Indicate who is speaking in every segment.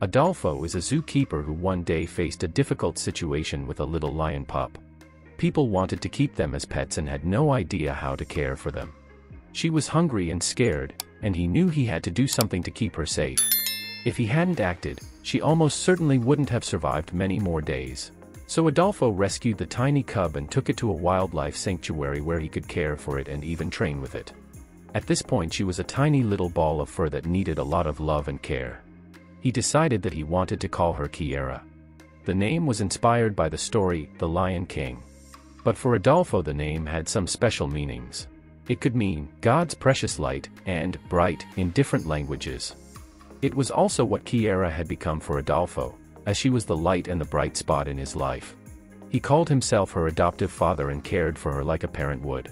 Speaker 1: Adolfo is a zookeeper who one day faced a difficult situation with a little lion pup. People wanted to keep them as pets and had no idea how to care for them. She was hungry and scared, and he knew he had to do something to keep her safe. If he hadn't acted, she almost certainly wouldn't have survived many more days. So Adolfo rescued the tiny cub and took it to a wildlife sanctuary where he could care for it and even train with it. At this point she was a tiny little ball of fur that needed a lot of love and care. He decided that he wanted to call her Kiara. The name was inspired by the story, The Lion King. But for Adolfo the name had some special meanings. It could mean, God's precious light, and, bright, in different languages. It was also what Kiara had become for Adolfo, as she was the light and the bright spot in his life. He called himself her adoptive father and cared for her like a parent would.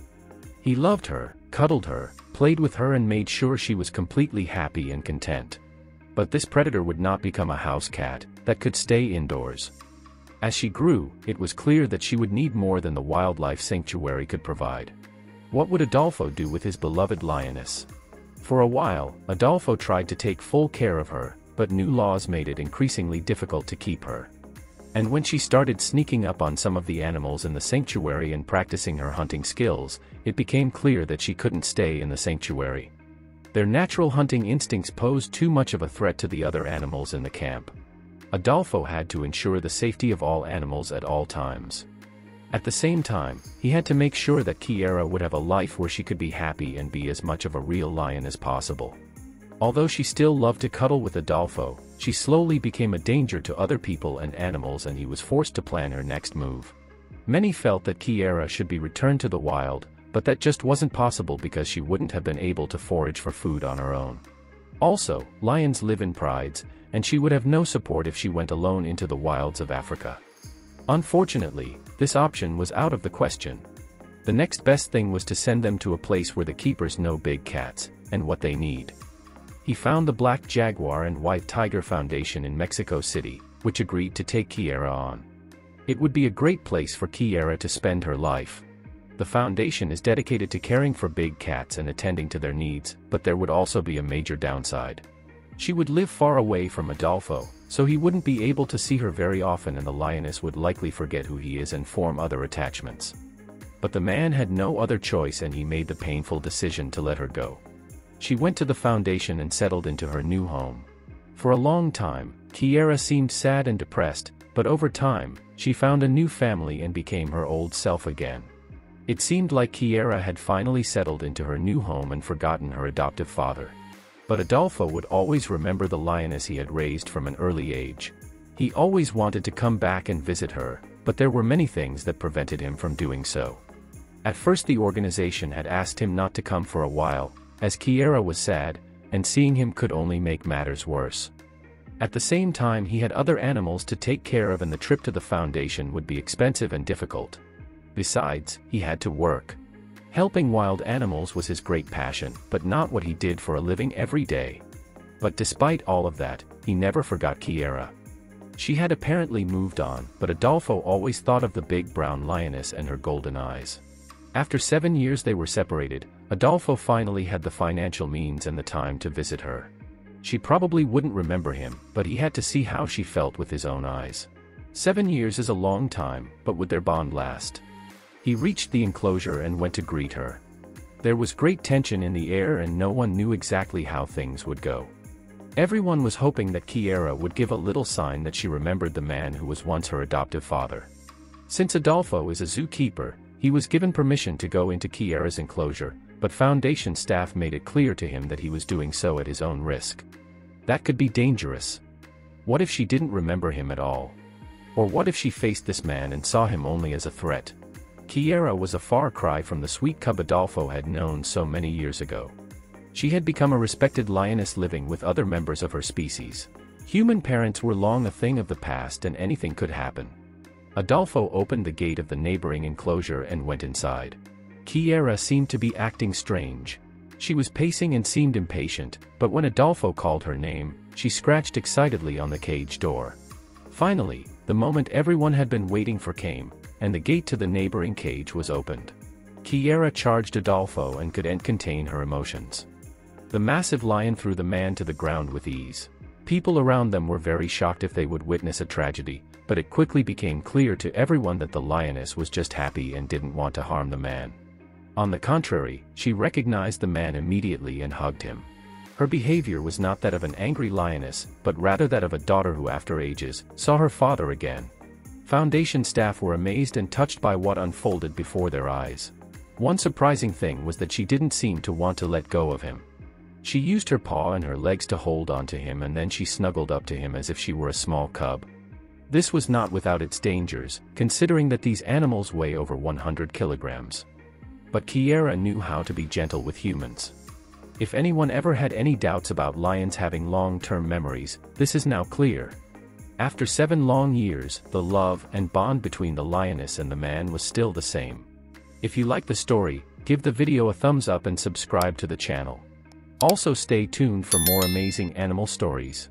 Speaker 1: He loved her, cuddled her, played with her and made sure she was completely happy and content. But this predator would not become a house cat that could stay indoors. As she grew, it was clear that she would need more than the wildlife sanctuary could provide. What would Adolfo do with his beloved Lioness? For a while, Adolfo tried to take full care of her, but new laws made it increasingly difficult to keep her. And when she started sneaking up on some of the animals in the sanctuary and practicing her hunting skills, it became clear that she couldn't stay in the sanctuary. Their natural hunting instincts posed too much of a threat to the other animals in the camp. Adolfo had to ensure the safety of all animals at all times. At the same time, he had to make sure that Kiara would have a life where she could be happy and be as much of a real lion as possible. Although she still loved to cuddle with Adolfo, she slowly became a danger to other people and animals and he was forced to plan her next move. Many felt that Kiara should be returned to the wild, but that just wasn't possible because she wouldn't have been able to forage for food on her own. Also, lions live in prides, and she would have no support if she went alone into the wilds of Africa. Unfortunately, this option was out of the question. The next best thing was to send them to a place where the keepers know big cats, and what they need. He found the Black Jaguar and White Tiger Foundation in Mexico City, which agreed to take Kiara on. It would be a great place for Kiara to spend her life. The foundation is dedicated to caring for big cats and attending to their needs, but there would also be a major downside. She would live far away from Adolfo, so he wouldn't be able to see her very often and the lioness would likely forget who he is and form other attachments. But the man had no other choice and he made the painful decision to let her go. She went to the foundation and settled into her new home. For a long time, Kiara seemed sad and depressed, but over time, she found a new family and became her old self again. It seemed like Kiara had finally settled into her new home and forgotten her adoptive father. But Adolfo would always remember the lioness he had raised from an early age. He always wanted to come back and visit her, but there were many things that prevented him from doing so. At first the organization had asked him not to come for a while, as Kiara was sad, and seeing him could only make matters worse. At the same time he had other animals to take care of and the trip to the foundation would be expensive and difficult. Besides, he had to work. Helping wild animals was his great passion, but not what he did for a living every day. But despite all of that, he never forgot Kiara. She had apparently moved on, but Adolfo always thought of the big brown lioness and her golden eyes. After 7 years they were separated, Adolfo finally had the financial means and the time to visit her. She probably wouldn't remember him, but he had to see how she felt with his own eyes. 7 years is a long time, but would their bond last? He reached the enclosure and went to greet her. There was great tension in the air and no one knew exactly how things would go. Everyone was hoping that Kiara would give a little sign that she remembered the man who was once her adoptive father. Since Adolfo is a zookeeper, he was given permission to go into Kiara's enclosure, but Foundation staff made it clear to him that he was doing so at his own risk. That could be dangerous. What if she didn't remember him at all? Or what if she faced this man and saw him only as a threat? Kiara was a far cry from the sweet cub Adolfo had known so many years ago. She had become a respected lioness living with other members of her species. Human parents were long a thing of the past and anything could happen. Adolfo opened the gate of the neighboring enclosure and went inside. Kiara seemed to be acting strange. She was pacing and seemed impatient, but when Adolfo called her name, she scratched excitedly on the cage door. Finally, the moment everyone had been waiting for came, and the gate to the neighboring cage was opened. Kiara charged Adolfo and couldn't contain her emotions. The massive lion threw the man to the ground with ease. People around them were very shocked if they would witness a tragedy, but it quickly became clear to everyone that the lioness was just happy and didn't want to harm the man. On the contrary, she recognized the man immediately and hugged him. Her behavior was not that of an angry lioness, but rather that of a daughter who after ages, saw her father again. Foundation staff were amazed and touched by what unfolded before their eyes. One surprising thing was that she didn't seem to want to let go of him. She used her paw and her legs to hold onto him, and then she snuggled up to him as if she were a small cub. This was not without its dangers, considering that these animals weigh over 100 kilograms. But Kiara knew how to be gentle with humans. If anyone ever had any doubts about lions having long-term memories, this is now clear. After 7 long years, the love and bond between the lioness and the man was still the same. If you like the story, give the video a thumbs up and subscribe to the channel. Also stay tuned for more amazing animal stories.